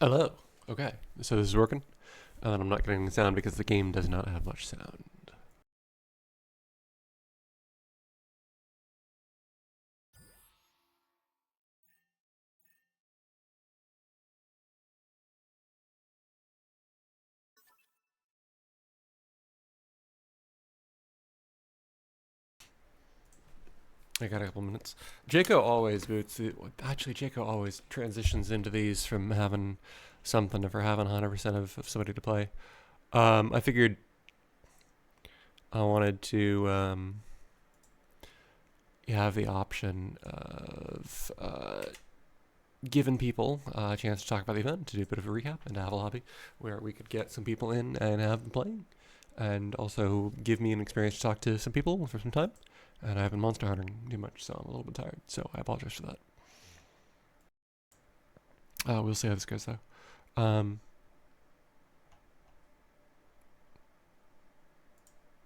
Hello. Okay, so this is working, and I'm not getting sound because the game does not have much sound. I got a couple minutes. Jaco always boots. Actually, Jaco always transitions into these from having something to for having 100% of somebody to play. I figured I wanted to have the option of giving people a chance to talk about the event, to do a bit of a recap, and to have a lobby where we could get some people in and have them playing, and also give me an experience to talk to some people for some time. And I have been monster hunting too much, so I'm a little bit tired. So I apologize for that. We'll see how this goes, though.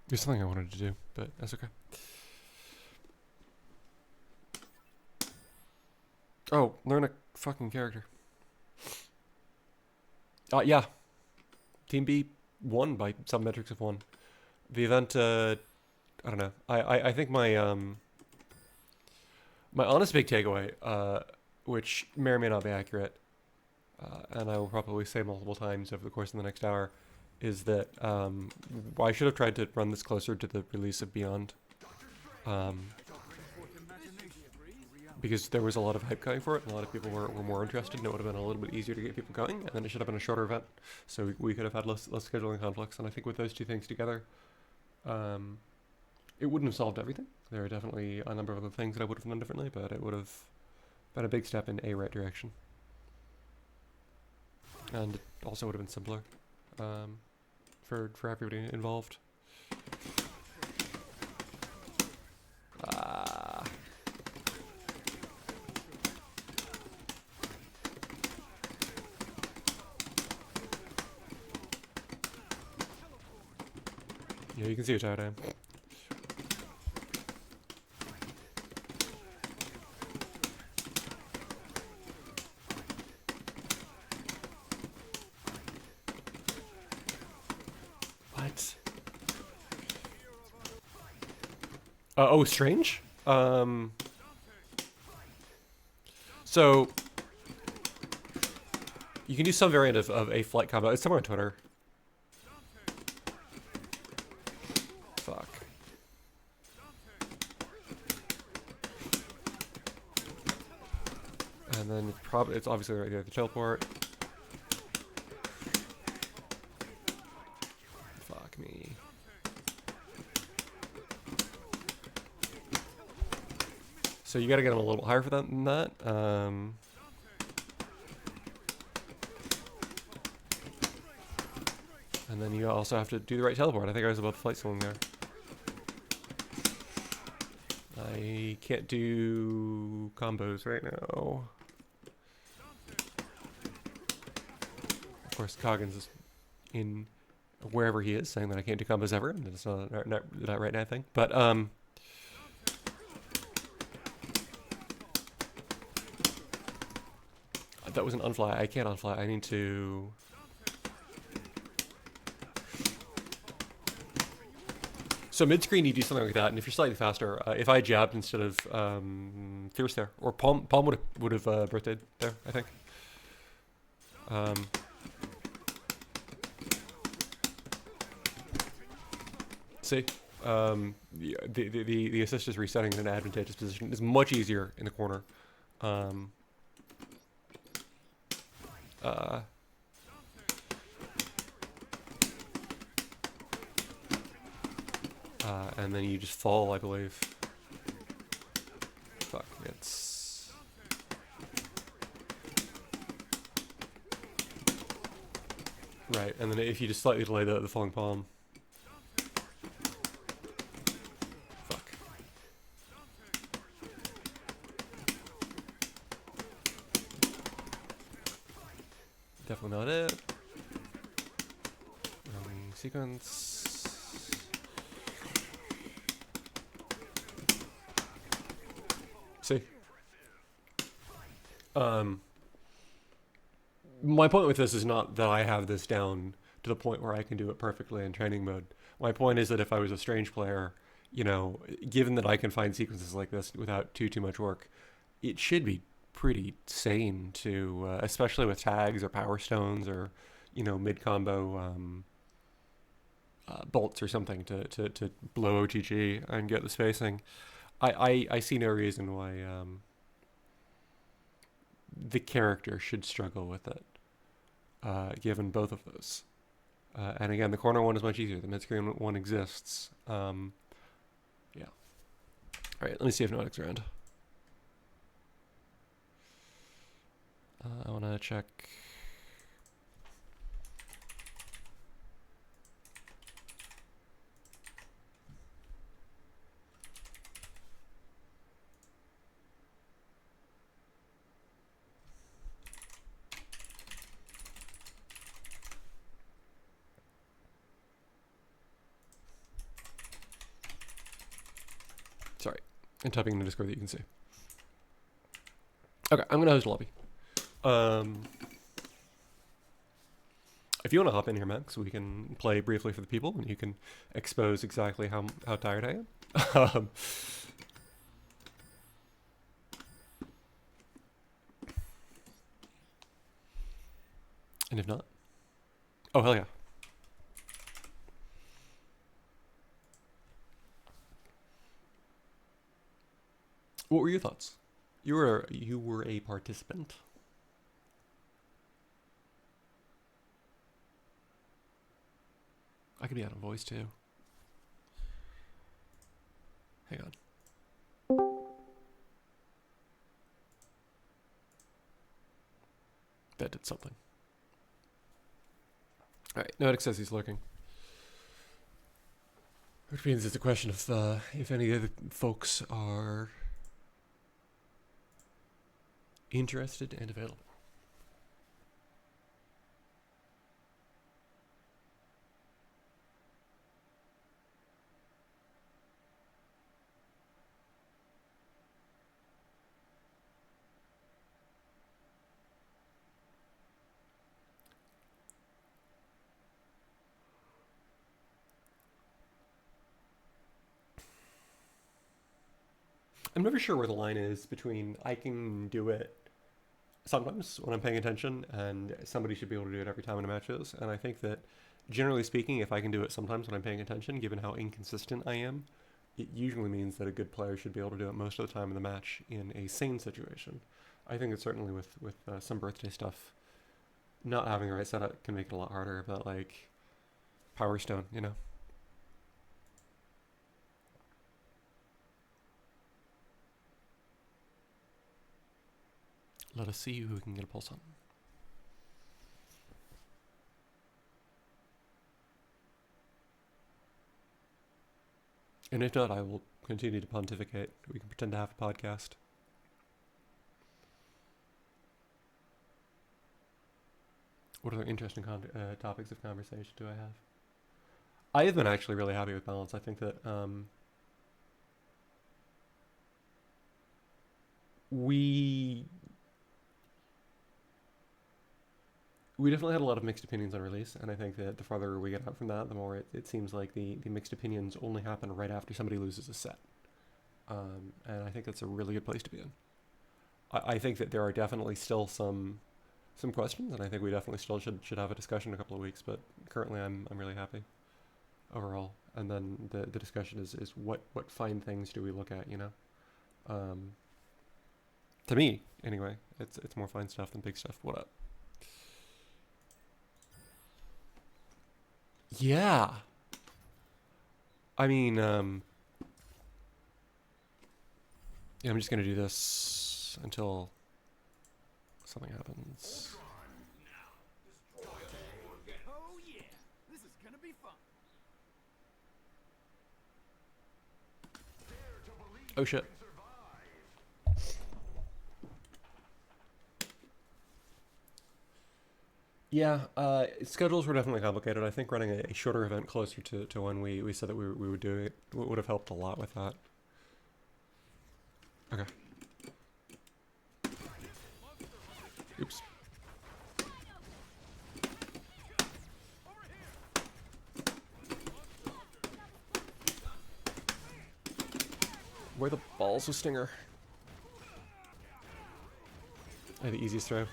There's something I wanted to do, but that's okay. Oh, learn a fucking character. Yeah. Team B won by some metrics of one. The event, I don't know. I think my honest big takeaway, which may or may not be accurate, and I will probably say multiple times over the course of the next hour, is that I should have tried to run this closer to the release of Beyond, um, because there was a lot of hype coming for it, and a lot of people were more interested, and it would have been a little bit easier to get people going, and then it should have been a shorter event, so we could have had less scheduling conflicts. And I think with those two things together, um, it wouldn't have solved everything. There are definitely a number of other things that I would have done differently, but it would have been a big step in a right direction, and it also would have been simpler for everybody involved. Ah, yeah, you can see how tired I am. What? Oh, strange. So you can do some variant of a flight combo. It's somewhere on Twitter. Fuck. And then it's obviously right there, the teleport. Fuck me. So you gotta get them a little higher for that than that. And then you also have to do the right teleport. I think I was above the flight ceiling there. I can't do combos right now. Of course, Coggins is in wherever he is, saying that I can't do combos ever, and that's not right now thing. But that was an unfly. I can't unfly. I need to. So mid screen, you do something like that, and if you're slightly faster, if I jabbed instead of Fierce there, or Palm would have birthdayed there, I think. Um, see, the assist is resetting in an advantageous position. It's much easier in the corner. Um, uh, and then you just fall, I believe. Fuck, it's... Right, and then if you just slightly delay the falling palm. Fuck. Definitely not it. Rolling sequence. See? My point with this is not that I have this down to the point where I can do it perfectly in training mode. My point is that if I was a strange player, you know, given that I can find sequences like this without too much work, it should be pretty sane to, especially with tags or power stones or, you know, mid combo bolts or something to blow OTG and get the spacing. I see no reason why the character should struggle with it, given both of those. And again, the corner one is much easier. The mid-screen one exists. Yeah. All right, let me see if Notic's around. I want to check. Sorry, I'm typing in the Discord that you can see. Okay, I'm gonna host a lobby. If you want to hop in here, Max, we can play briefly for the people, and you can expose exactly how tired I am. And if not, oh hell yeah. What were your thoughts? You were a participant. I could be out of voice too. Hang on. That did something. Alright, Noetic says he's lurking. Which means it's a question of if any of the folks are interested and available. I'm never sure where the line is between I can do it sometimes when I'm paying attention and somebody should be able to do it every time in a match is. And I think that generally speaking, if I can do it sometimes when I'm paying attention, given how inconsistent I am, it usually means that a good player should be able to do it most of the time in the match in a sane situation. I think that certainly with some birthday stuff, not having the right setup can make it a lot harder, but like Power Stone, you know? Let us see who can get a pulse on. And if not, I will continue to pontificate. We can pretend to have a podcast. What other interesting topics of conversation do I have? I have been actually really happy with balance. I think that we definitely had a lot of mixed opinions on release, and I think that the farther we get out from that, the more it seems like the mixed opinions only happen right after somebody loses a set. And I think that's a really good place to be in. I think that there are definitely still some questions, and I think we definitely still should have a discussion in a couple of weeks, but currently I'm really happy overall. And then the discussion is what fine things do we look at, you know? To me, anyway, it's more fine stuff than big stuff. What up? Yeah. I mean, yeah, I'm just gonna do this until something happens. Oh yeah, this is gonna be fun. Oh shit. Yeah, schedules were definitely complicated. I think running a shorter event closer to when we said that we would do it would have helped a lot with that. Okay. Oops. Where the balls with Stinger? I had the easiest throw.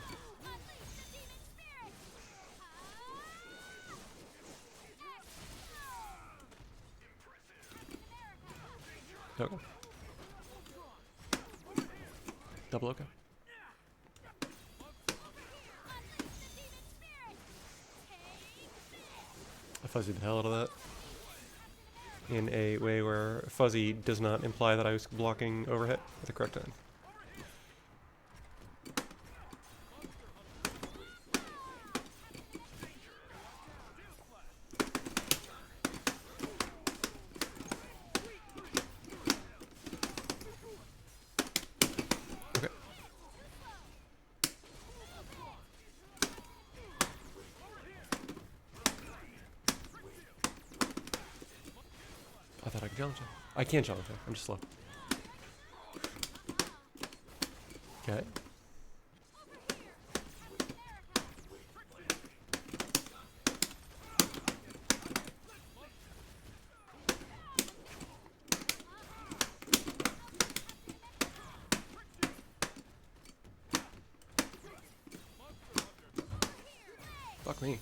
Okay. Double okay. I fuzzied the hell out of that. In a way where fuzzy does not imply that I was blocking overhit at the correct time. Okay. I thought I could challenge him. I can't challenge him. I'm just slow. Okay. Fuck me.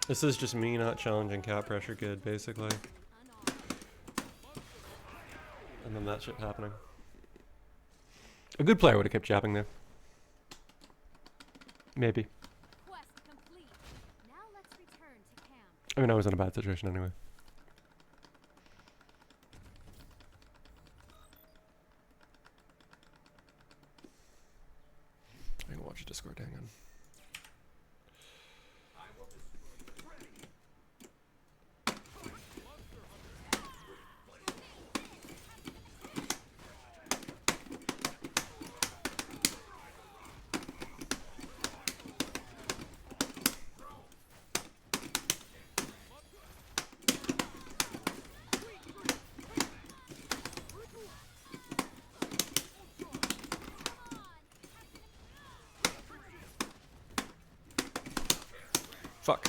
This is just me not challenging cap pressure good, basically. And then that shit happening. A good player would have kept jabbing there. Maybe. Quest complete. Now let's return to camp. I mean, I was in a bad situation anyway. I'm gonna watch a Discord, hang on. Fuck.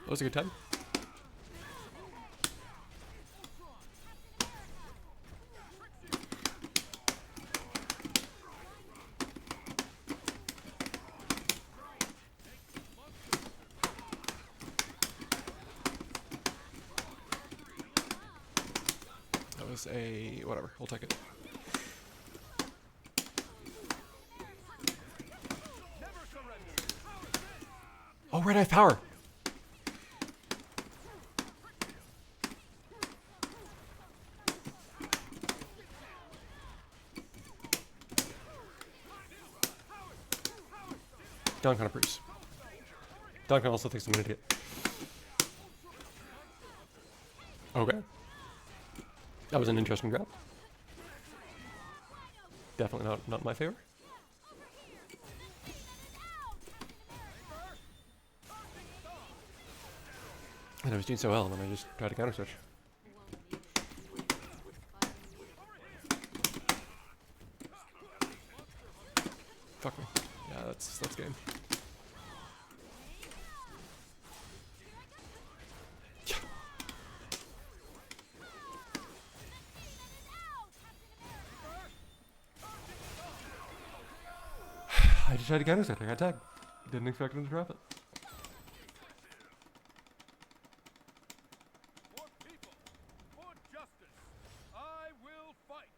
That was a good time. That was a whatever. We'll take it. Oh, right, I have power. Duncan approves. Duncan also thinks I'm an idiot. Okay. That was an interesting grab. Definitely not in my favor. And I was doing so well, and then I just tried to counter switch. Fuck me. Yeah, that's game. Yeah. I just tried to counter switch. I got tagged. Didn't expect him to drop it. For people, for justice, I will fight.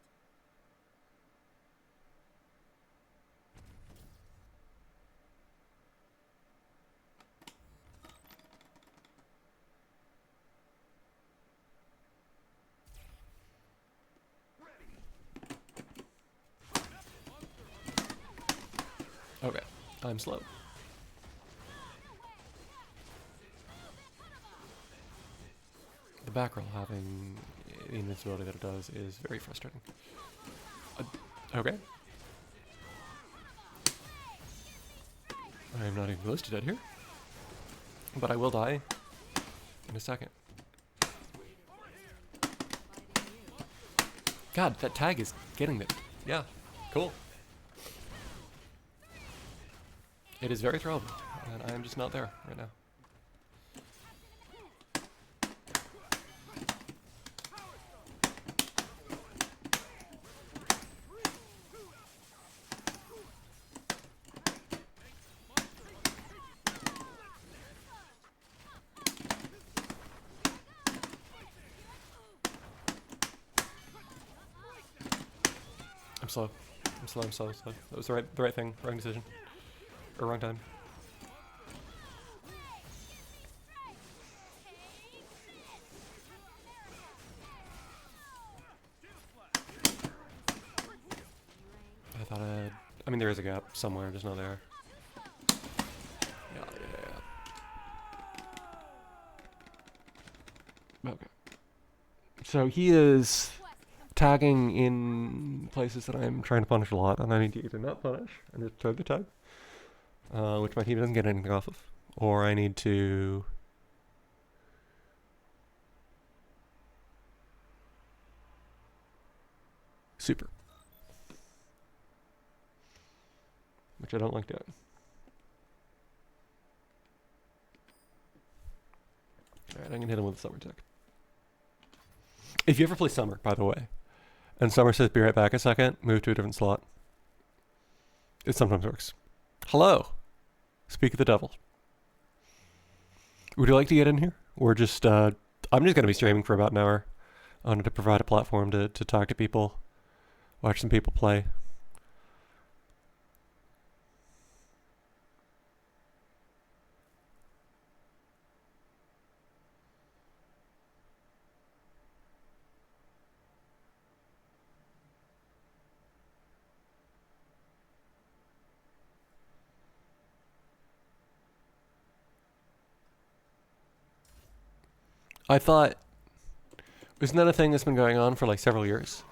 Okay, I'm slow. The back roll having the invincibility that it does is very frustrating. Okay. I am not even close to dead here. But I will die in a second. God, that tag is getting it. Yeah, cool. It is very thrilling, and I am just not there right now. I'm slow. I'm slow. That was the right thing, wrong decision. Or wrong time. I mean, there is a gap somewhere, just not there. Yeah. Okay. So he is tagging in places that I'm trying to punish a lot, and I need to either not punish and just throw the tag, which my team doesn't get anything off of, or I need to super, which I don't like doing. Alright, I'm gonna hit him with a summer tech. If you ever play summer, by the way, and summer says be right back a second, move to a different slot. It sometimes works. Hello. Speak of the devil. Would you like to get in here? Or just, I'm just gonna be streaming for about an hour. I wanted to provide a platform to talk to people, watch some people play. I thought, isn't that a thing that's been going on for like several years?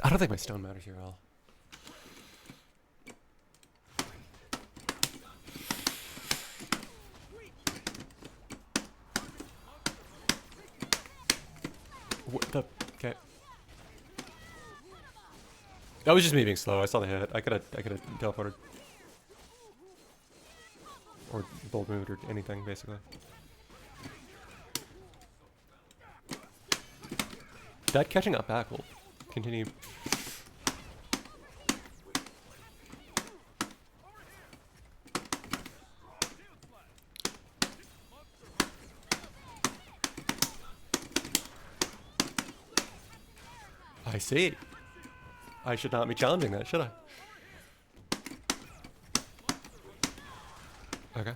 I don't think my stone matters here at all. What the? Okay. That was just me being slow. I saw the hit. I could have teleported. Or bolt moved or anything, basically. That catching up back will continue. I see. I should not be challenging that, should I? Okay.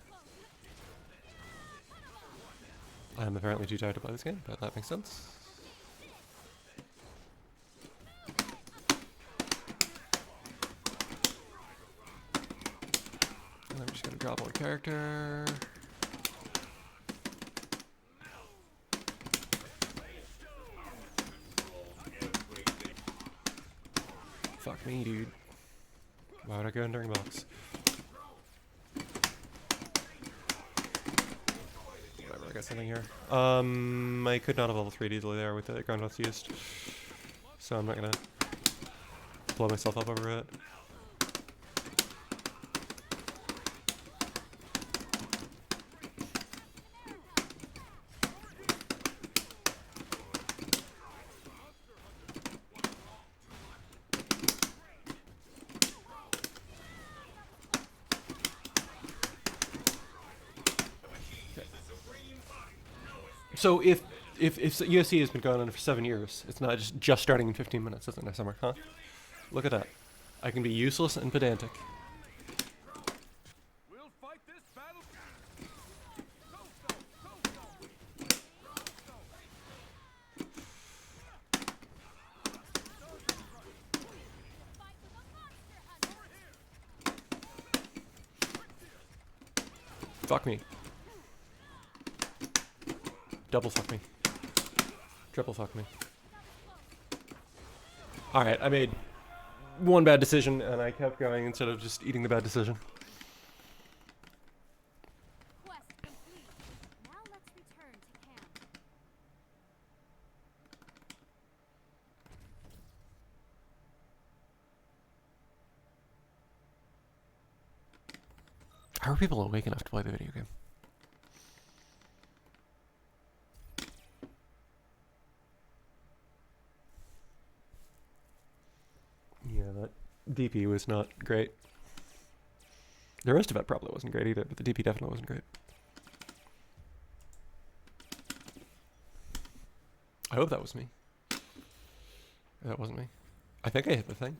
I am apparently too tired to play this game, but that makes sense. And I'm just gonna drop one character. Fuck me, dude. Why would I go in during box? Whatever, I got something here. I could not have level 3'd easily there with the ground that's used. So I'm not gonna blow myself up over it. So if UFC has been going on for 7 years, it's not just starting in 15 minutes, isn't it, Summer? Huh? Look at that. I can be useless and pedantic. We'll fight this battle. Fuck me. Double fuck me. Triple fuck me. Alright, I made one bad decision and I kept going instead of just eating the bad decision. How are people awake enough to play the video game? Yeah, that DP was not great. The rest of it probably wasn't great either, but the DP definitely wasn't great. I hope that was me. That wasn't me. I think I hit the thing.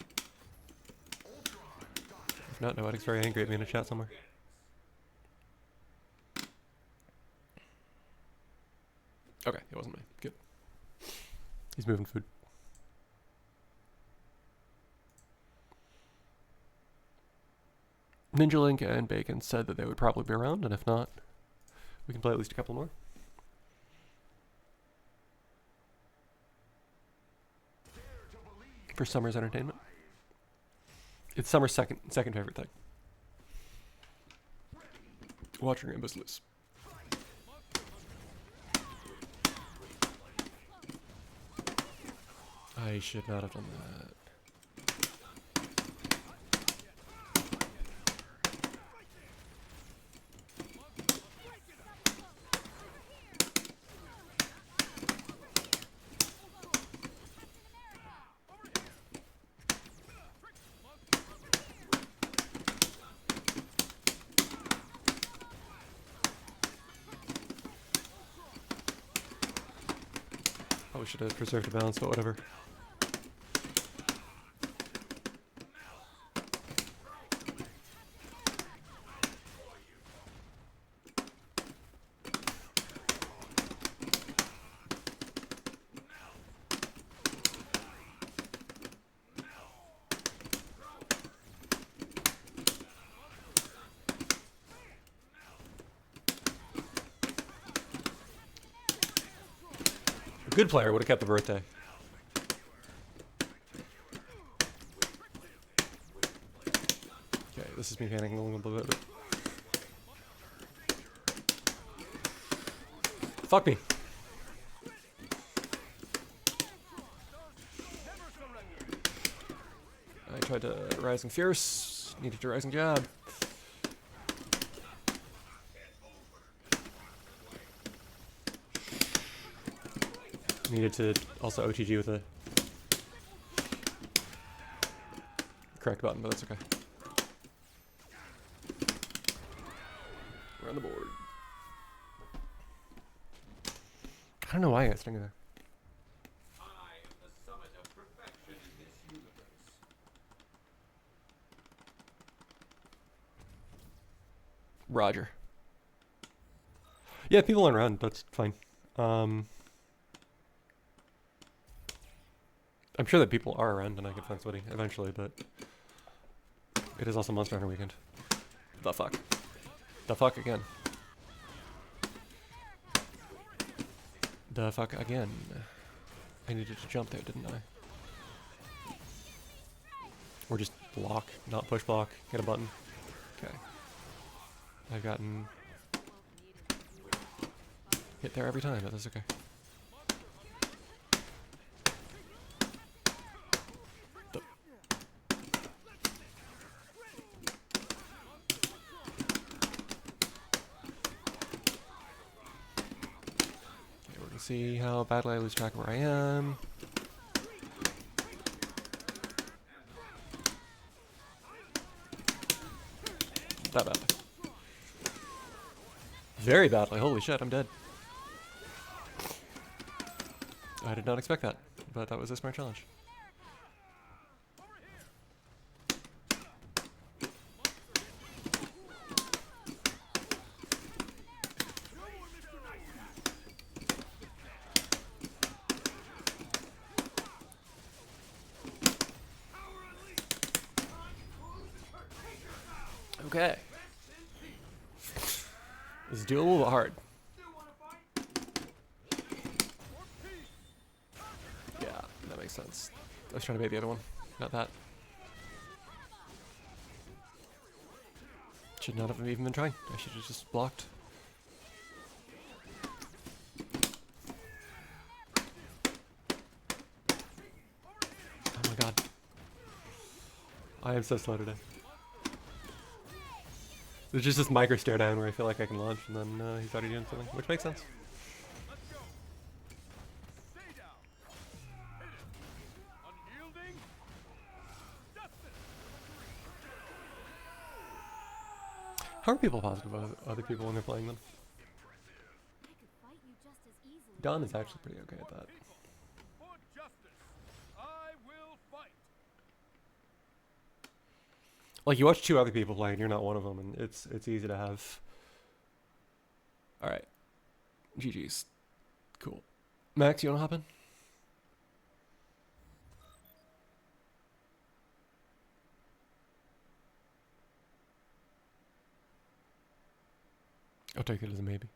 If not, Noetic's very angry at me in a chat somewhere. Okay, it wasn't me. Good. He's moving food. Ninja Link and Bacon said that they would probably be around, and if not, we can play at least a couple more. For Summer's entertainment. It's Summer's second favorite thing. Watching Rainbows lose. I should not have done that. Probably should have preserved the balance, but whatever. A good player would have kept the birthday. Okay, this is me panicking a little bit. Fuck me. I tried to Rising Fierce, needed to Rising Jab. Needed to also OTG with a correct button, but that's okay. We're on the board. I don't know why I got Stinger there. I am the summit of perfection in this universe. Roger. Yeah, people aren't around. That's fine. I'm sure that people are around and I can find somebody eventually, but it is also Monster Hunter weekend. The fuck? The fuck again? The fuck again? I needed to jump there, didn't I? Or just block, not push block, get a button. Okay. I've gotten hit there every time, but that's okay. See how badly I lose track of where I am. That badly. Very badly. Holy shit, I'm dead. I did not expect that, but that was a smart challenge. Okay. It's doable but hard. Yeah, that makes sense. I was trying to bait the other one, not that. Should not have even been trying. I should have just blocked. Oh my god. I am so slow today. There's just this micro stare down where I feel like I can launch, and then he's already doing something, which makes sense. Let's go. Stay down. Hit it. Unyielding. Justice. How are people positive about other people when they're playing them? I could fight you just as easily. Don is actually pretty okay at that. For justice, I will fight. Like, you watch two other people play and you're not one of them, and it's easy to have. All right, GG's, cool. Max, you wanna hop in? I'll take it as a maybe.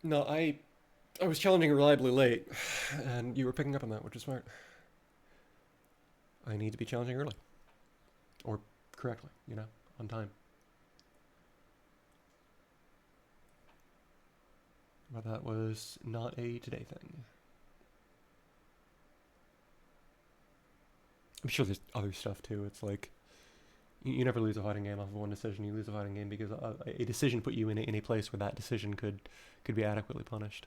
No, I was challenging reliably late, and you were picking up on that, which is smart. I need to be challenging early. Or correctly, you know, on time. But that was not a today thing. I'm sure there's other stuff too. It's like, you never lose a fighting game off of one decision. You lose a fighting game because a decision put you in a place where that decision could be adequately punished.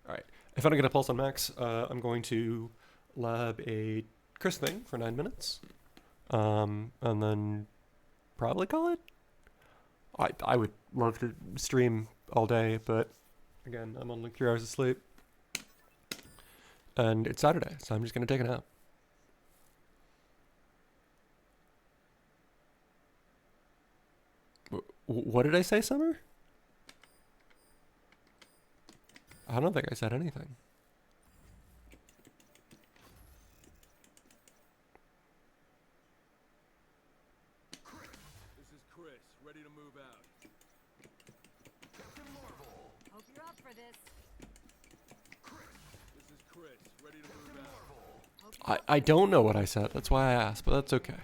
Alright, if I don't get a pulse on Max, I'm going to lab a Chris thing for 9 minutes. And then probably call it. I would love to stream all day, but again, I'm on like 3 hours of sleep. And it's Saturday, so I'm just going to take a nap. What did I say, Summer? I don't think I said anything. This is Chris, ready to move out. Hope you're up for this. This is Chris, ready to move out. I don't know what I said. That's why I asked, but that's okay.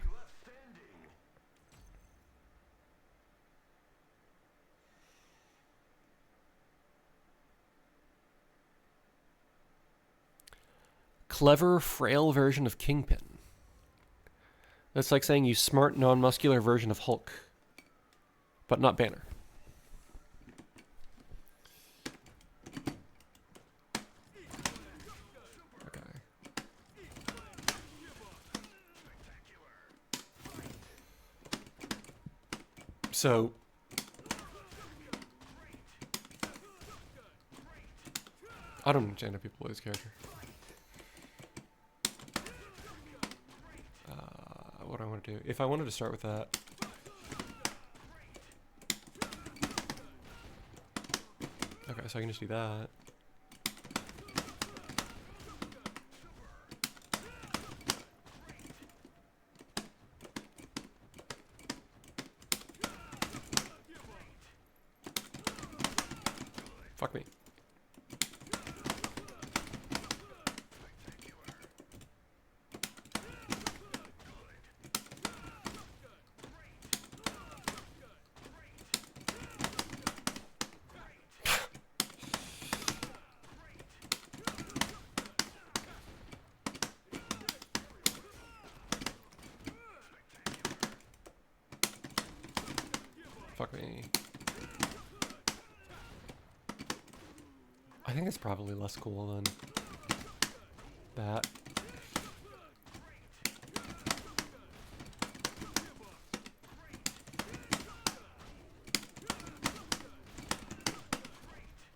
Clever, frail version of Kingpin. That's like saying you smart, non-muscular version of Hulk. But not Banner. Okay. So... I don't understand how people play this character. What do I want to do? If I wanted to start with that... Okay, so I can just do that. Fuck me. Fuck me. I think it's probably less cool than that.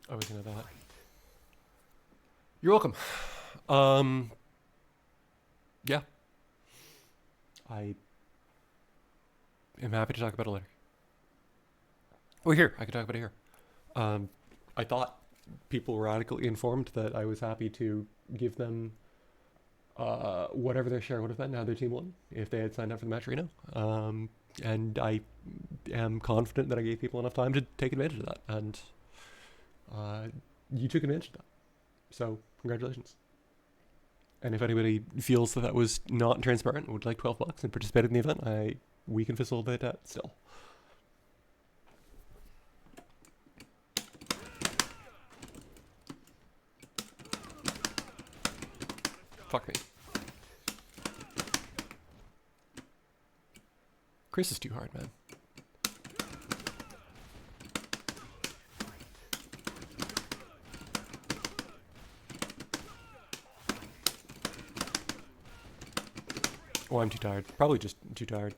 I was gonna that. You're welcome. Yeah. I am happy to talk about it later. Or here, I can talk about it here. I thought people were adequately informed that I was happy to give them whatever their share would have been had their team won, if they had signed up for the match arena. And I am confident that I gave people enough time to take advantage of that, and you took advantage of that. So, congratulations. And if anybody feels that that was not transparent and would like $12 and participated in the event, we can facilitate that still. Fuck me. Chris is too hard, man. Oh, I'm too tired. Probably just too tired.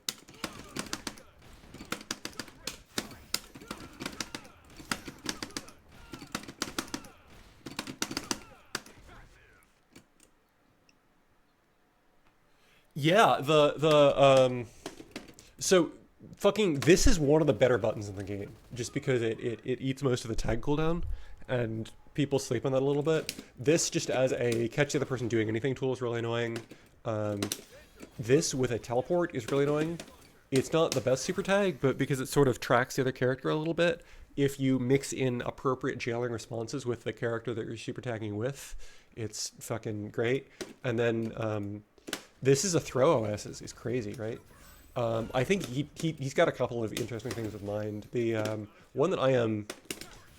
Yeah, so fucking this is one of the better buttons in the game, just because it eats most of the tag cooldown, and people sleep on that a little bit. This just as a catch the other person doing anything tool is really annoying. This with a teleport is really annoying. It's not the best super tag, but because it sort of tracks the other character a little bit, if you mix in appropriate jailing responses with the character that you're super tagging with, it's fucking great. And then this is a throw OS is crazy, right? I think he's got a couple of interesting things in mind. The one that I am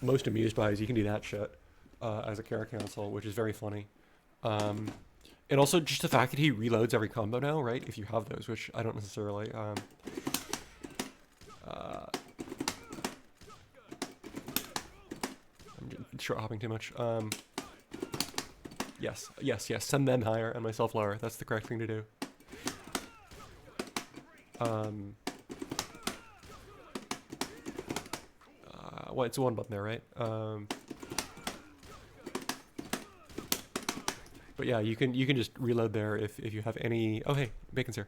most amused by is you can do that shit as a character cancel, which is very funny. And also just the fact that he reloads every combo now, right? If you have those, which I don't necessarily. I'm short hopping too much. Yes. Send them higher and myself lower. That's the correct thing to do. Well, it's one button there, right? But yeah, you can just reload there if you have any. Oh hey, Bacon's here.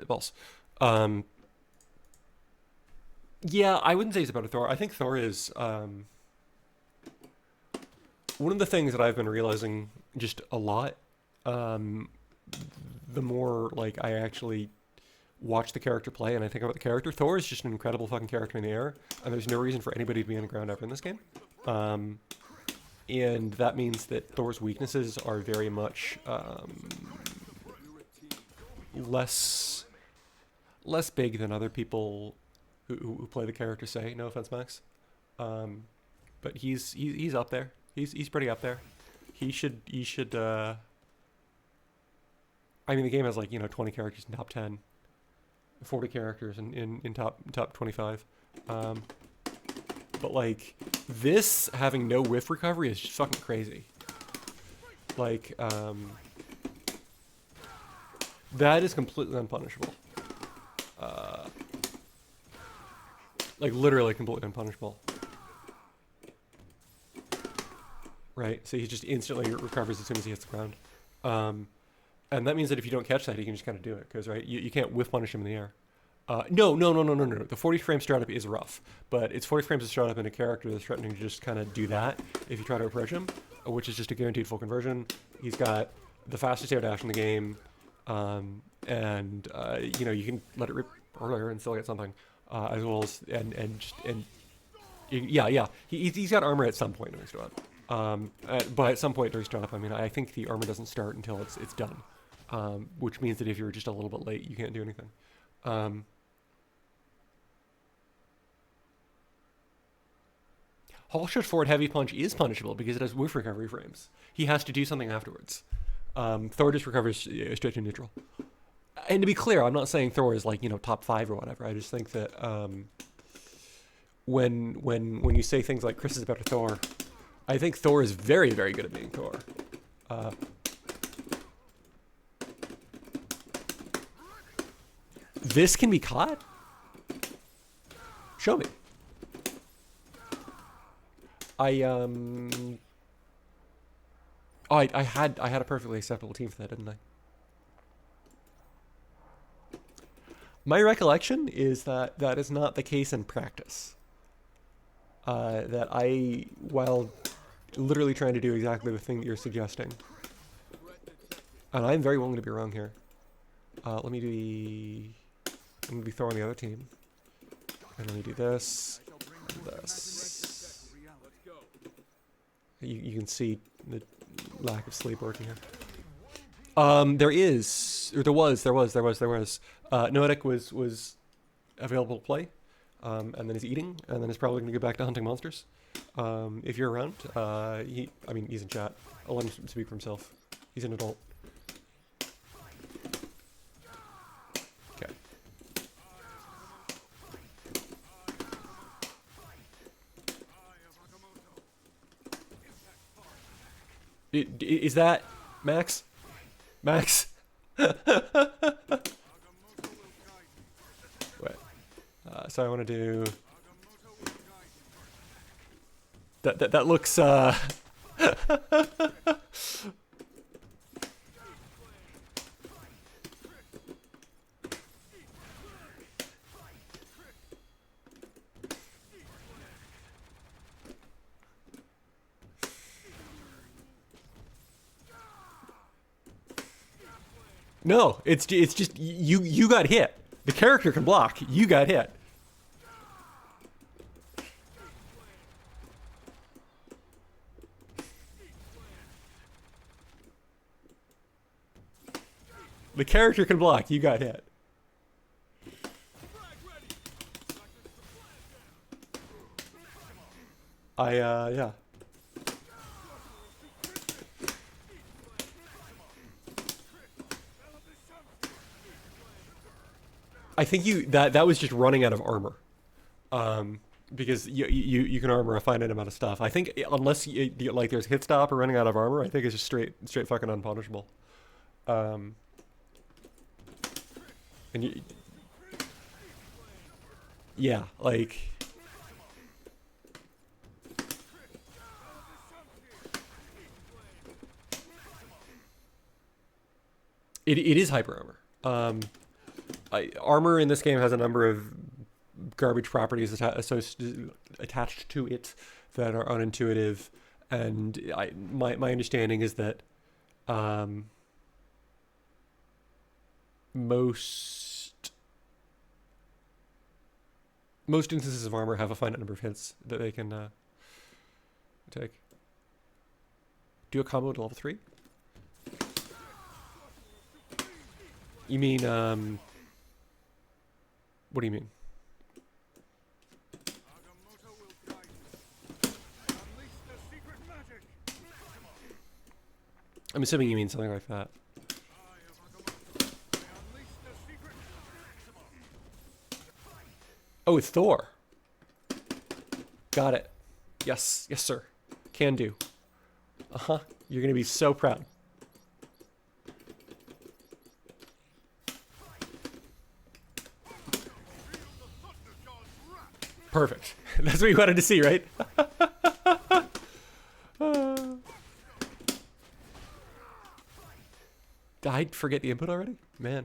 Balls. Yeah, I wouldn't say it's about a Thor. I think Thor is one of the things that I've been realizing just a lot. The more like I actually watch the character play and I think about the character, Thor is just an incredible fucking character in the air, and there's no reason for anybody to be on the ground ever in this game. And that means that Thor's weaknesses are very much less big than other people who play the character say. No offense, Max, but he's up there. He's pretty up there. He should. I mean, the game has like 20 characters in top 10, 40 characters in top 25. But like this having no whiff recovery is just fucking crazy. Like that is completely unpunishable. Like literally completely unpunishable. Right, so he just instantly recovers as soon as he hits the ground. And that means that if you don't catch that, he can just kind of do it, because right, you can't whiff punish him in the air. No. The 40 frame startup is rough, but it's 40 frames of startup in a character that's threatening to just kind of do that if you try to approach him, which is just a guaranteed full conversion. He's got the fastest air dash in the game, and you can let it rip earlier and still get something, as well as he's got armor at some point during startup. But at some point during startup, I mean, I think the armor doesn't start until it's done, which means that if you're just a little bit late, you can't do anything. Hallshot forward heavy punch is punishable because it has whiff recovery frames. He has to do something afterwards. Thor just recovers straight to neutral. And to be clear, I'm not saying Thor is like top 5 or whatever. I just think that when you say things like Chris is better Thor, I think Thor is very, very good at being Thor. This can be caught? Show me. I had a perfectly acceptable team for that, didn't I? My recollection is that that is not the case in practice. That while literally trying to do exactly the thing that you're suggesting, and I'm very willing to be wrong here. Let me be Thor on the other team, and let me do this, and this. You can see the lack of sleep working here. There is, or there was. Noetic was available to play, and then he's eating, and then he's probably going to go back to hunting monsters. If you're around, he's in chat. I'll let him speak for himself. He's an adult. Okay. Is that Max? Max? Wait. So I want to do... That looks, No, it's just you got hit. The character can block. You got hit. The character can block. You got hit. Yeah. I think that was just running out of armor, because you can armor a finite amount of stuff. I think unless like there's hit stop or running out of armor, I think it's just straight fucking unpunishable. And yeah, like it is hyper armor. Armor in this game has a number of garbage properties attached to it that are unintuitive, and my understanding is that most instances of armor have a finite number of hits that they can take. Do a combo to level 3? You mean what do you mean? I'm assuming you mean something like that. Oh, it's Thor. Got it. Yes, yes, sir. Can do. Uh-huh. You're gonna be so proud. Perfect. That's what you wanted to see, right? Did I forget the input already? Man.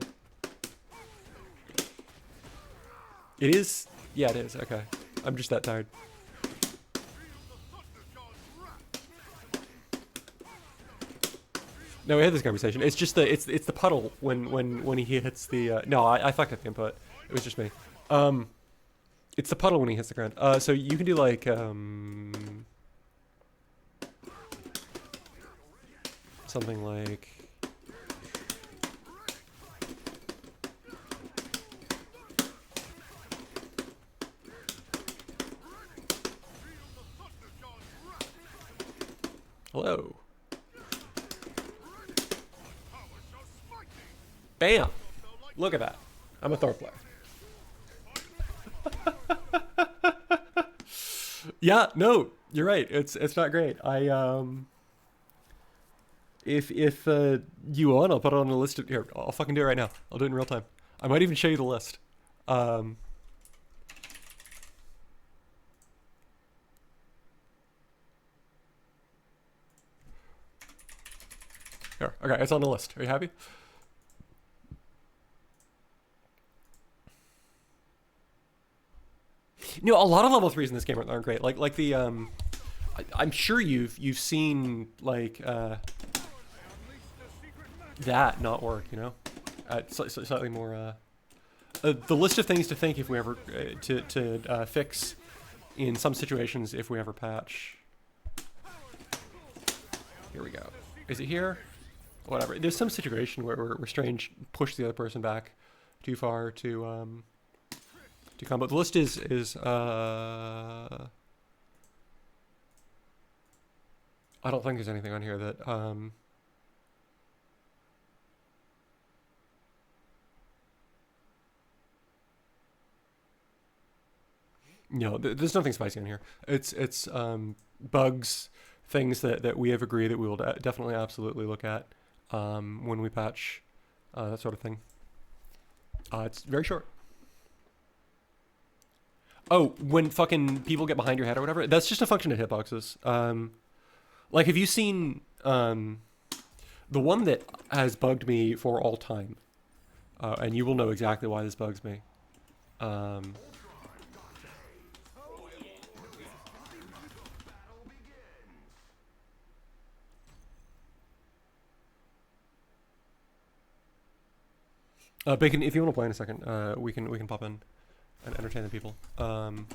It is? Yeah, it is. Okay. I'm just that tired. No, we had this conversation. It's just it's the puddle when he hits the no, I fucked up the input. It was just me. It's the puddle when he hits the ground. So you can do like something like hello. Bam! Look at that. I'm a Thor player. Yeah, no, you're right. It's not great. If you want, I'll put it on the list of, here. I'll fucking do it right now. I'll do it in real time. I might even show you the list. Here, okay, it's on the list. Are you happy? No, a lot of level 3s in this game aren't great. Like the I'm sure you've seen like that not work, you know. Slightly more the list of things to think if we ever to fix in some situations if we ever patch. Here we go. Is it here? whatever. There's some situation where Strange pushed the other person back too far to combo. The list is I don't think there's anything on here that no, there's nothing spicy on here. It's bugs, things that we have agreed that we will definitely absolutely look at when we patch that sort of thing. It's very short. Oh, when fucking people get behind your head or whatever, that's just a function of hitboxes. Like, have you seen the one that has bugged me for all time? And you will know exactly why this bugs me. Bacon, if you want to play in a second, we can pop in and entertain the people. If I'm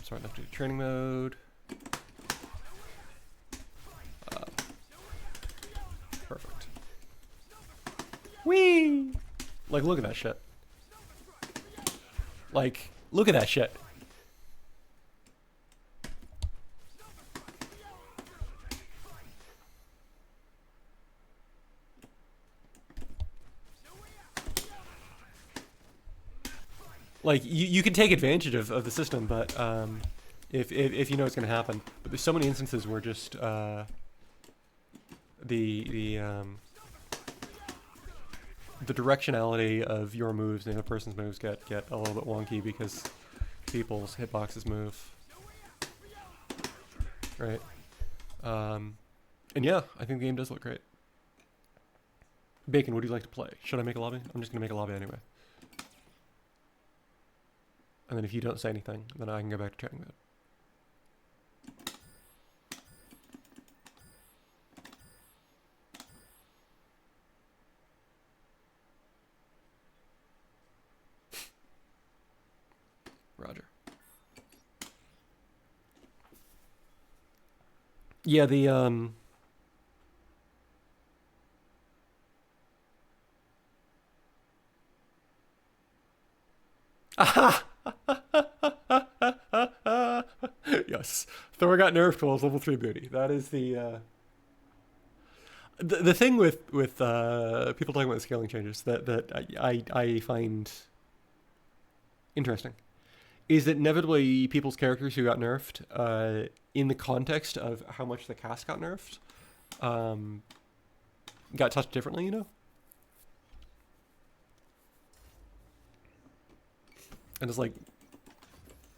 smart enough to do training mode. Perfect. Whee! Like, look at that shit. Like, look at that shit. Like, you can take advantage of the system, but if you know it's going to happen. But there's so many instances where just the directionality of your moves and the other person's moves get a little bit wonky because people's hitboxes move. Right? And yeah, I think the game does look great. Bacon, would you like to play? Should I make a lobby? I'm just going to make a lobby anyway. And then if you don't say anything, then I can go back to training mode. Roger. Yeah, the aha! Yes, Thor got nerfed while level 3 booty. That is the thing with people talking about scaling changes that I find interesting is that inevitably people's characters who got nerfed in the context of how much the cast got nerfed got touched differently, you know? And it's like,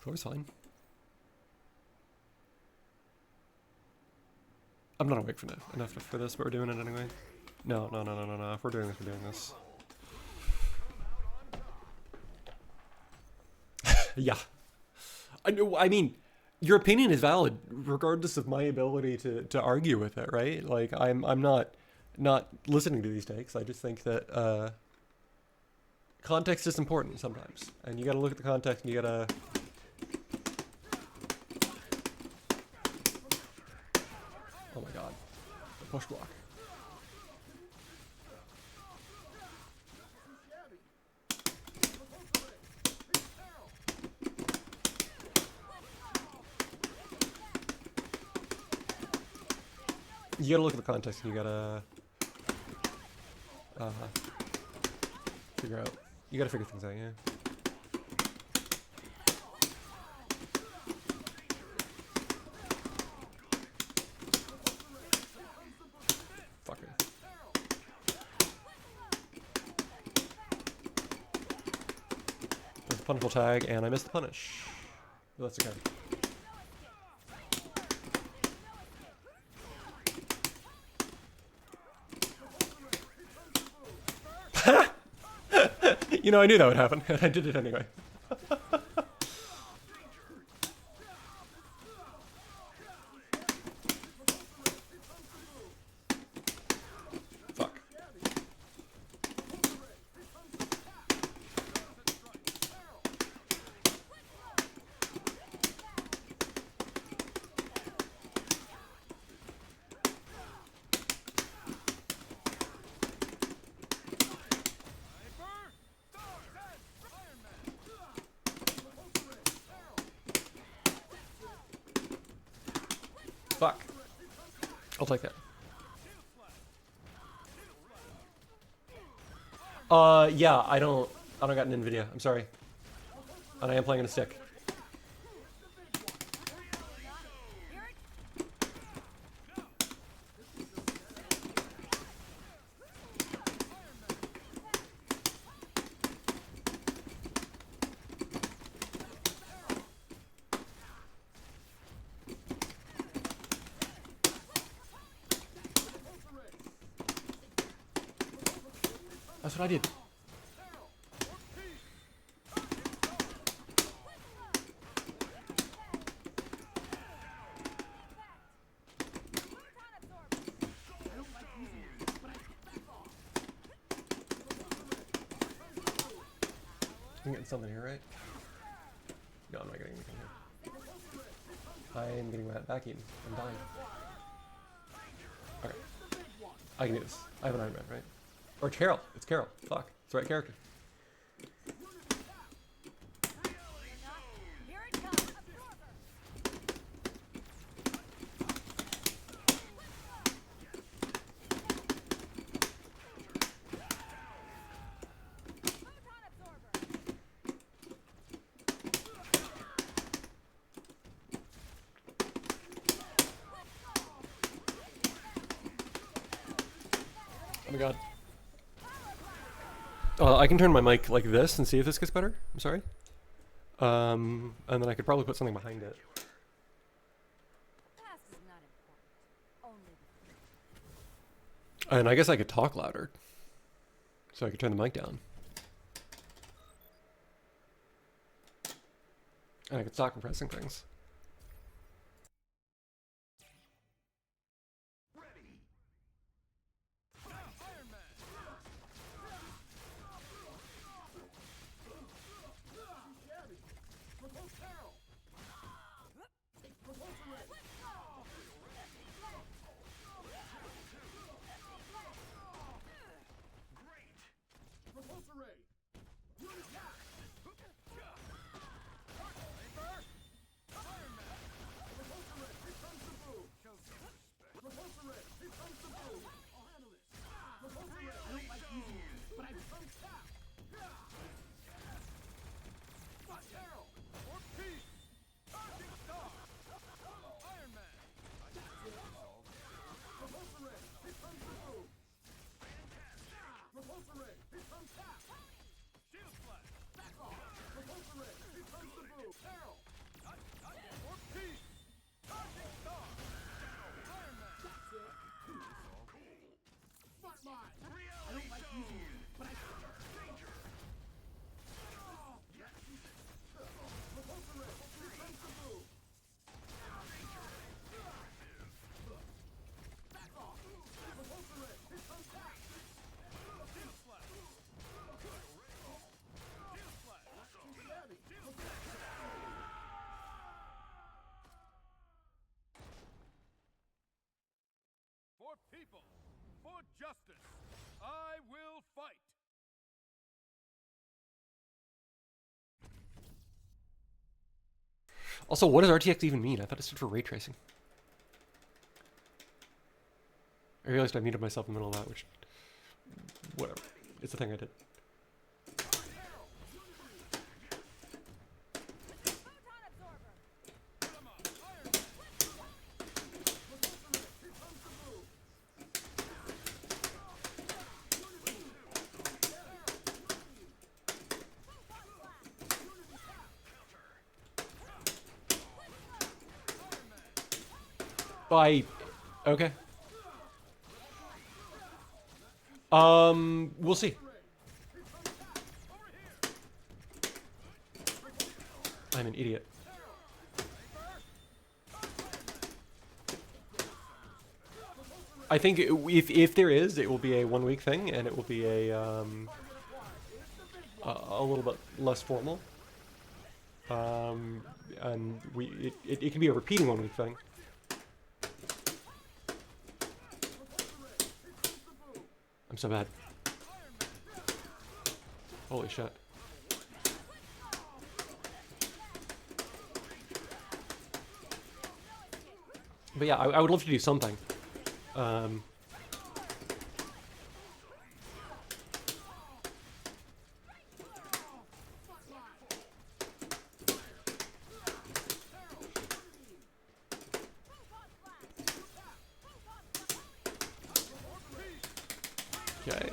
Thor's fine. I'm not awake for enough for this, but we're doing it anyway. No. If we're doing this, we're doing this. Yeah. I mean, your opinion is valid, regardless of my ability to argue with it, right? Like, I'm not listening to these takes. I just think that context is important sometimes, and you got to look at the context, and you got to. Oh my god, the push block. You gotta look at the context, and you gotta figure out. You gotta figure things out, yeah. Fucker. There's a punishable tag, and I missed the punish. But that's okay. You know, I knew that would happen, and I did it anyway. Fuck. I'll take that. Yeah, I don't got an Nvidia. I'm sorry. And I am playing on a stick. That's what I did. I'm getting something here, right? No, I'm not getting anything here. I am getting that back eaten. I'm dying. Okay. I can do this. I have an Iron Man, right? Or Carol. It's Carol. Fuck. It's the right character. Here it comes. Absorber. Photon absorber. Oh my god. I can turn my mic like this and see if this gets better. I'm sorry. And then I could probably put something behind it. Past is not important. Only the future. And I guess I could talk louder. So I could turn the mic down. And I could stop compressing things. Iron Man. For people, for justice, I will fight. Also, what does RTX even mean? I thought it stood for ray tracing. I realized I muted myself in the middle of that, which... Whatever. It's the thing I did. Photon absorber. Okay. We'll see. I'm an idiot. I think if there is, it will be a 1 week thing, and it will be a little bit less formal. And it can be a repeating 1 week thing. I'm so bad. Holy shit. But yeah, I would love to do something. Um, okay.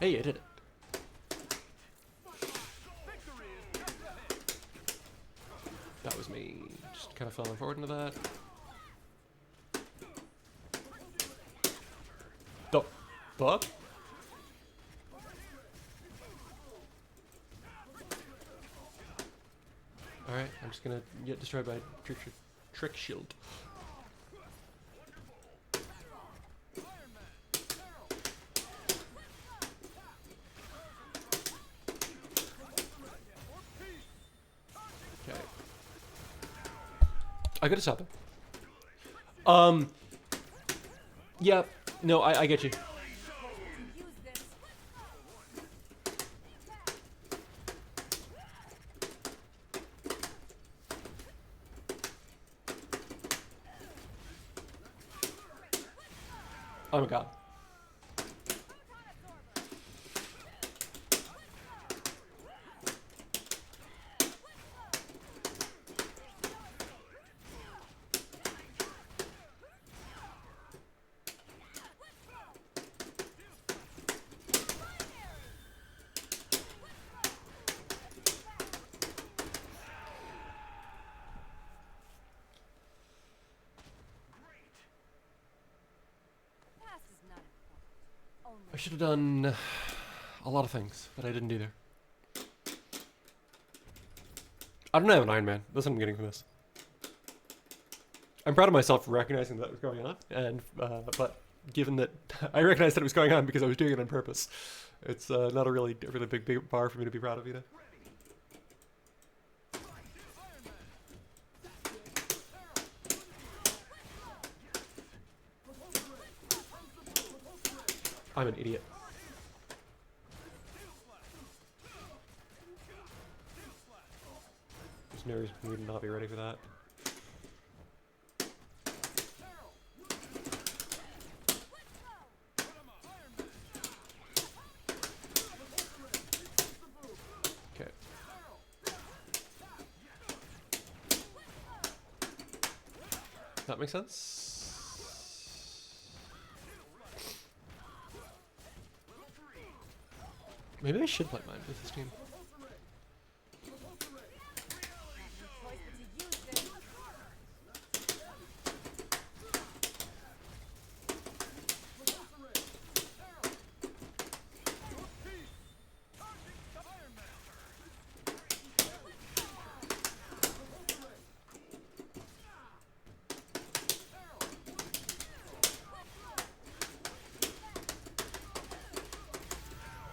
Hey, I did it. That was me. Just kind of falling forward into that. The fuck? Alright, I'm just gonna get destroyed by trick shield. Okay. I gotta stop him. Yeah, no, I get you. To use this. Oh my god. Pass is not important. Only I should have done a lot of things, but I didn't either. I don't have an Iron Man. That's what I'm getting from this. I'm proud of myself for recognizing that was going on, and but given that I recognized that it was going on because I was doing it on purpose, it's not a really big bar for me to be proud of either. I'm an idiot. There's no reason for me to not be ready for that. Okay. That makes sense. Maybe I should play mine with this team. choice but to use this.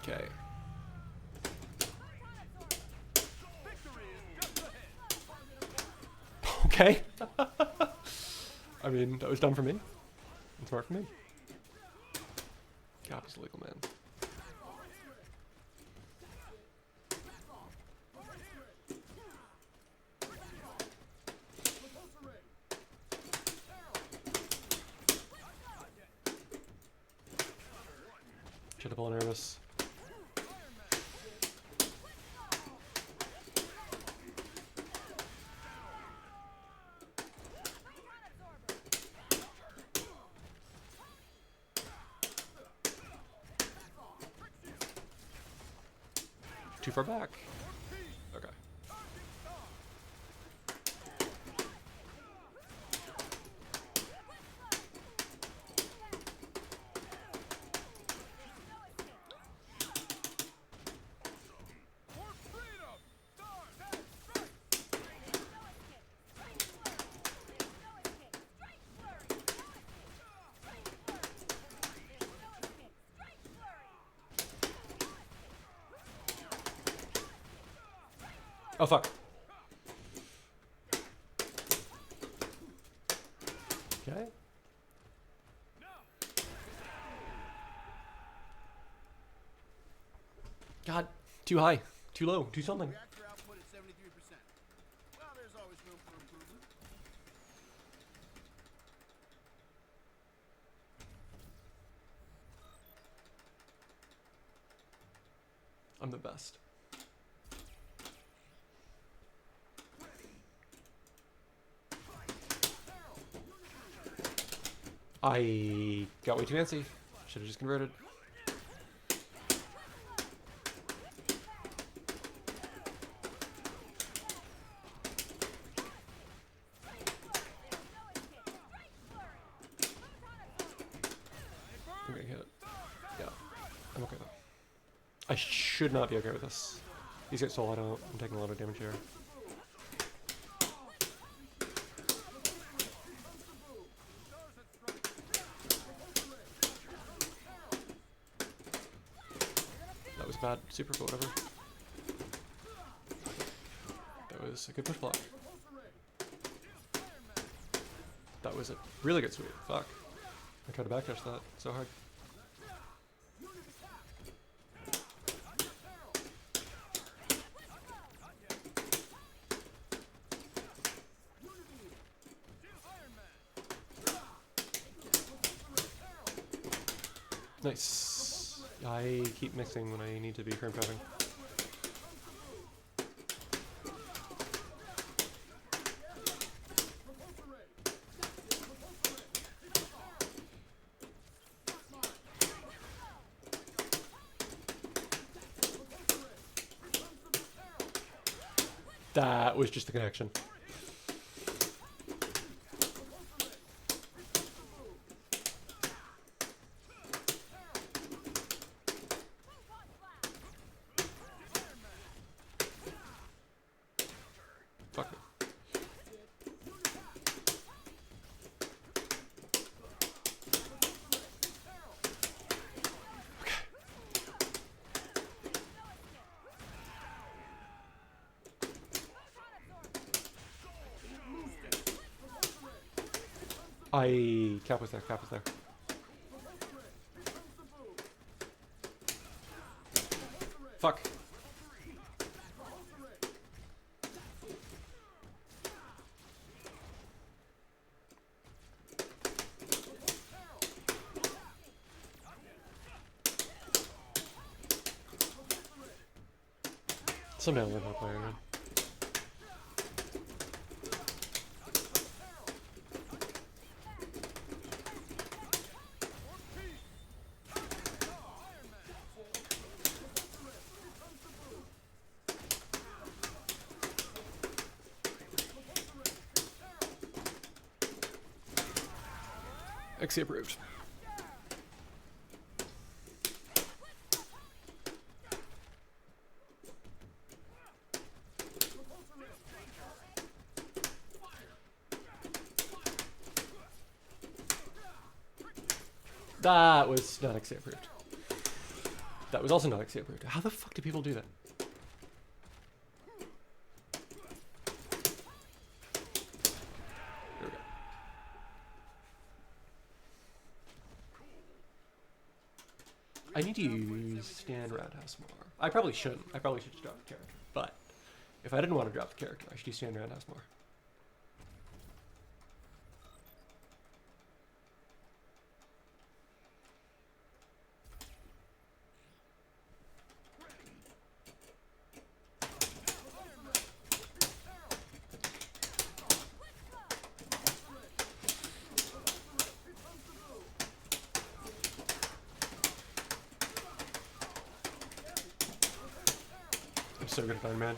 Okay. Okay. I mean, that was dumb for me. And smart for me. God, he's a legal man. Should have been nervous. Too far back. Okay. Oh fuck. Okay. God, too high, too low, too something. Reactor output at 73%. Well, there's always room for improvement. I'm the best. I got way too fancy. Should have just converted. I'm getting hit. Yeah, I'm okay though. I should not be okay with this. These get soloed out. I'm taking a lot of damage here. That was bad. Super, but whatever. That was a good push block. That was a really good sweep. Fuck. I tried to backdash that so hard. Nice. I keep mixing when I need to be crimp cutting. That was just the connection. Fuck it. Cap was there, Cap was there. Fuck. Someday I'll learn how to play again. XC approved. That was not XC approved. That was also not XC approved. How the fuck do people do that? There we go. I need to use stand roundhouse more. I probably shouldn't. I probably should just drop the character. But if I didn't want to drop the character, I should use stand roundhouse more. I'm so good at Iron Man.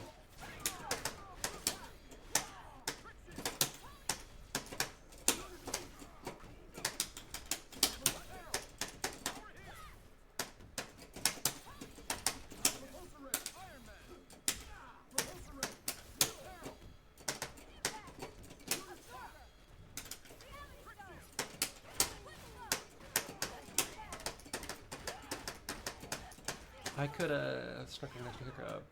I could have struck an extra hiccup.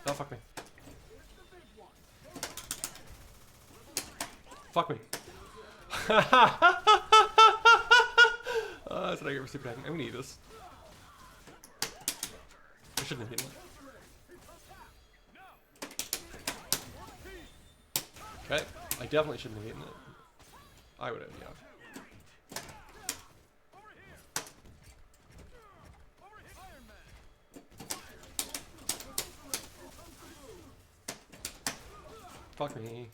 Oh, fuck me. Fuck me. That's what I get for super attacking. I'm gonna eat this. I shouldn't have eaten it. Okay, I definitely shouldn't have eaten it. I would have, yeah. Fuck me.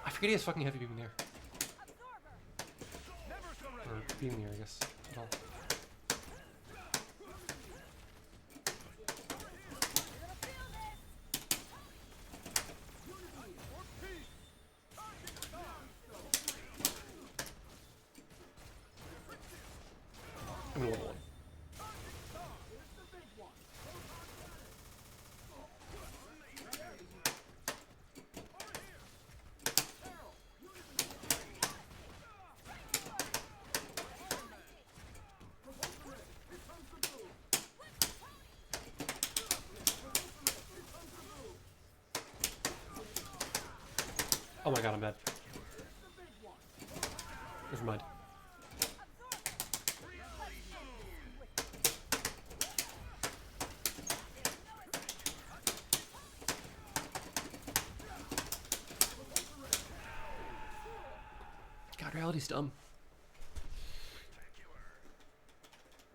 I forget he has fucking heavy beam in there. Or beam in there, I guess. At all. I'm gonna level one. Oh my god, I'm dead. Never mind. God, reality's dumb.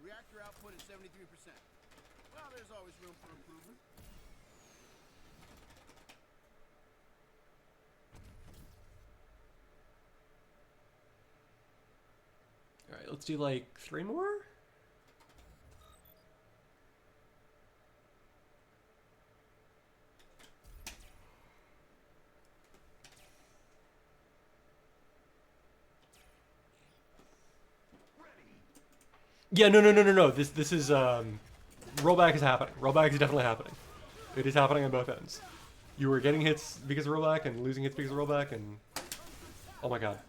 Reactor output is 73%. Well, there's always room for improvement. Alright, let's do like 3 more? Yeah, no. This is rollback is happening. Rollback is definitely happening. It is happening on both ends. You were getting hits because of rollback and losing hits because of rollback, and oh my god.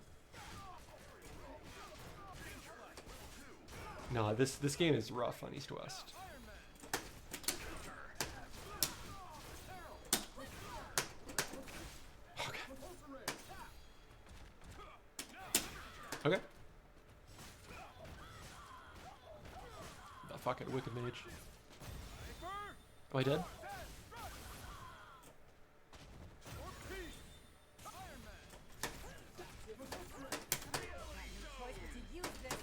No, this game is rough on East West. Okay. Okay. Oh, fuck it, Wicked Mage. Oh, I dead? Choice but to use this.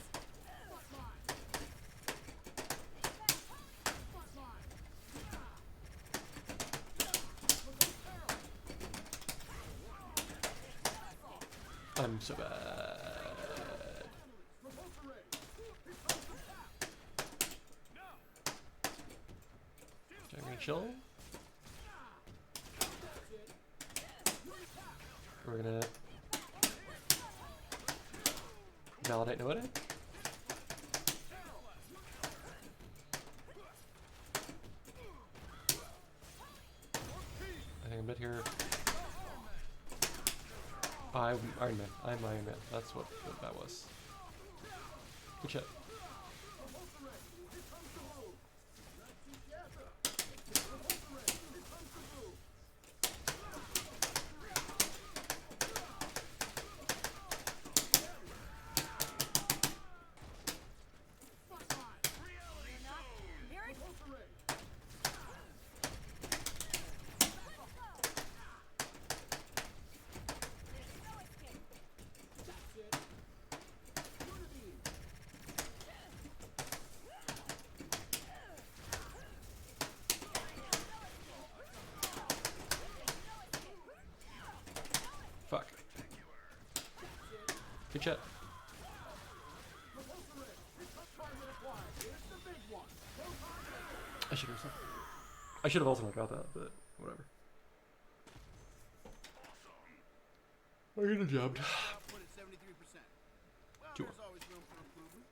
I'm so bad. I'm gonna chill. We're gonna validate Noeda. I think I'm mid here. I'm Iron Man. I'm Iron Man. That's what that was. Good shit. Here it Fuck. Good shit. I should have also not got that, but whatever. I could have jumped. Output is 73%. Well, Sure. there's always room for improvement.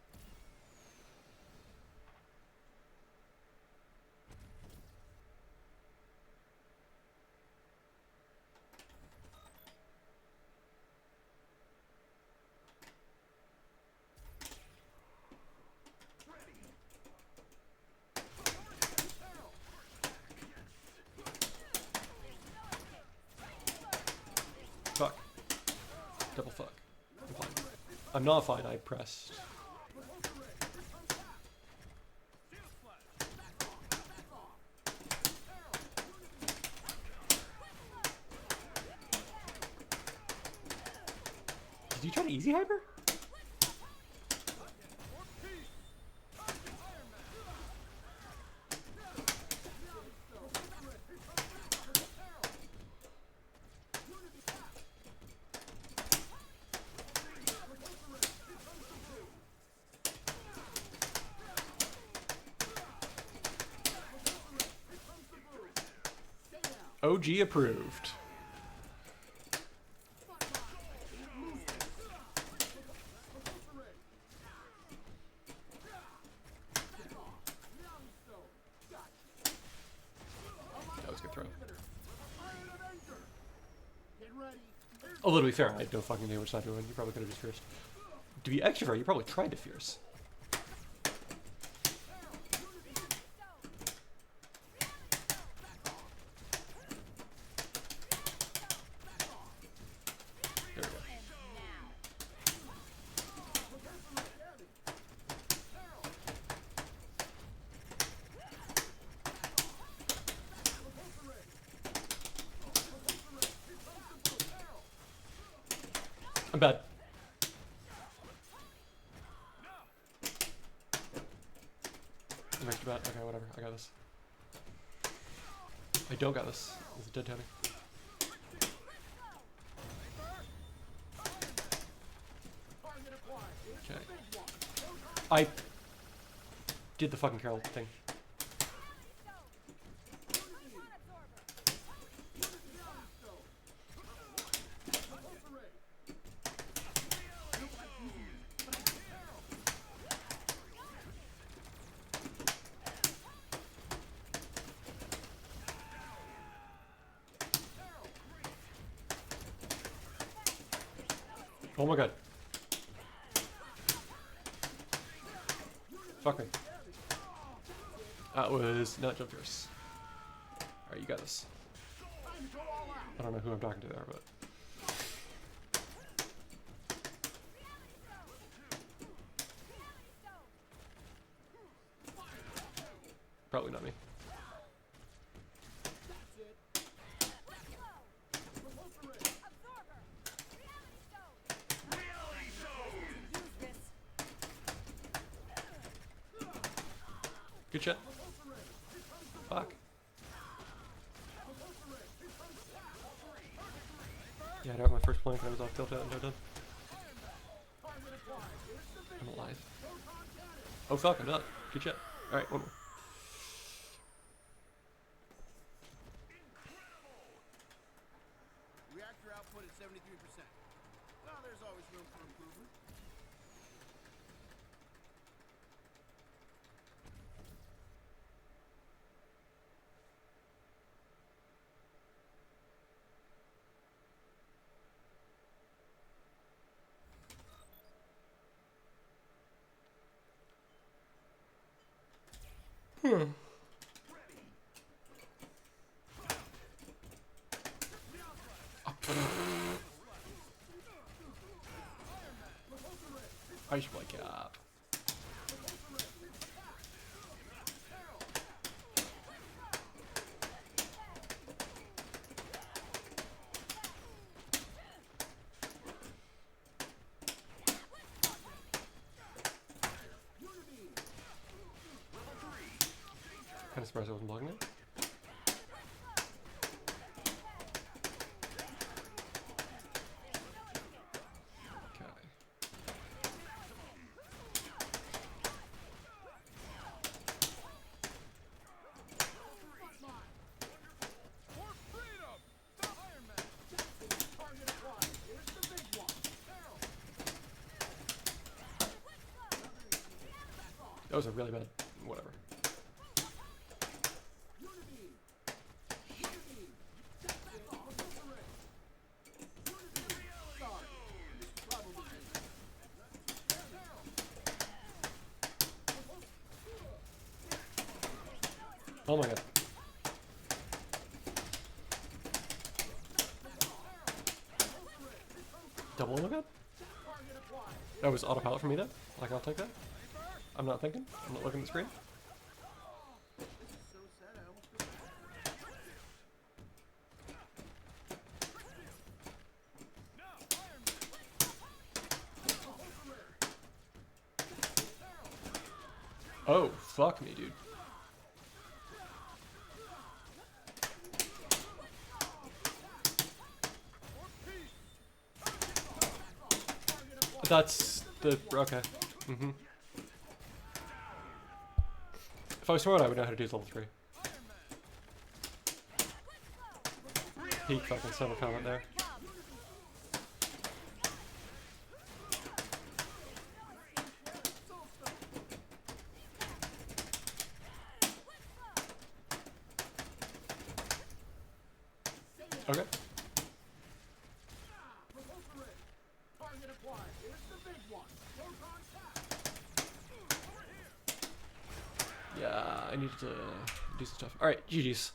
I'm not fine. I pressed. Did you try to easy hyper? OG approved. That was a good throw. Although to be fair, I had no fucking idea which side to win. You probably could have just fierced. To be extra fair, you probably tried to fierce. There we go. I'm bad. I'm extra bad. Okay, whatever. I got this. I don't got this. This is dead Tony. Okay. I did the fucking Carol thing. Oh my god. Fuck me. That was not jump fierce. Alright, you got this. I don't know who I'm talking to there, but. Probably not me. Good shot. Fuck. Yeah, I got my first plank. I was off tilt out and no done. I'm alive. Oh fuck, I'm not. Good shot. Alright, one more. Reactor output at 73%. Well, there's always room for improvement. I should wake up. Kind of surprised I wasn't blocking it. That was a really bad whatever. Oh my god. Double oh my god? That was autopilot for me though. Like, I'll take that. I'm not thinking. I'm not looking at the screen. So sad, I almost feel Oh, fuck me, dude. That's the... okay. Mm-hmm. If I was smart, I would know how to do level 3. Peak fucking summer comment there. Okay. Yeah, I need to do some stuff. Alright, GG's.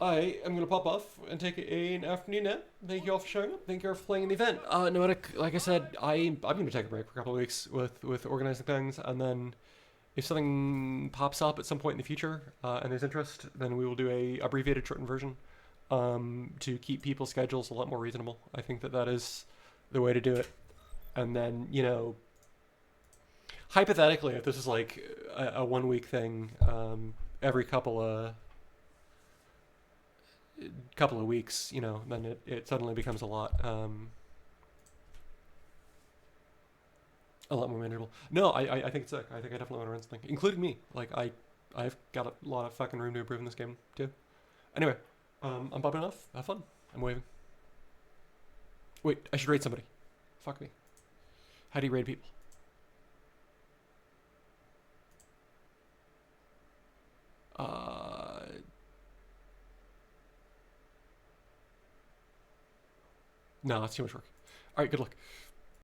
I am going to pop off and take an afternoon nap. Thank you all for showing up. Thank you all for playing in the event. Noetic, like I said, I'm going to take a break for a couple of weeks with organizing things, and then if something pops up at some point in the future and there's interest, then we will do a abbreviated shortened version to keep people's schedules a lot more reasonable. I think that is the way to do it. And then, you know, hypothetically, if this is like a 1 week thing, every couple of weeks, you know, then it suddenly becomes a lot more manageable. No, I think it's sick. I think I definitely want to run something, including me. Like I've got a lot of fucking room to improve in this game too. Anyway, I'm popping off. Have fun. I'm waving. Wait, I should raid somebody. Fuck me. How do you raid people? No, it's too much work. All right, good luck.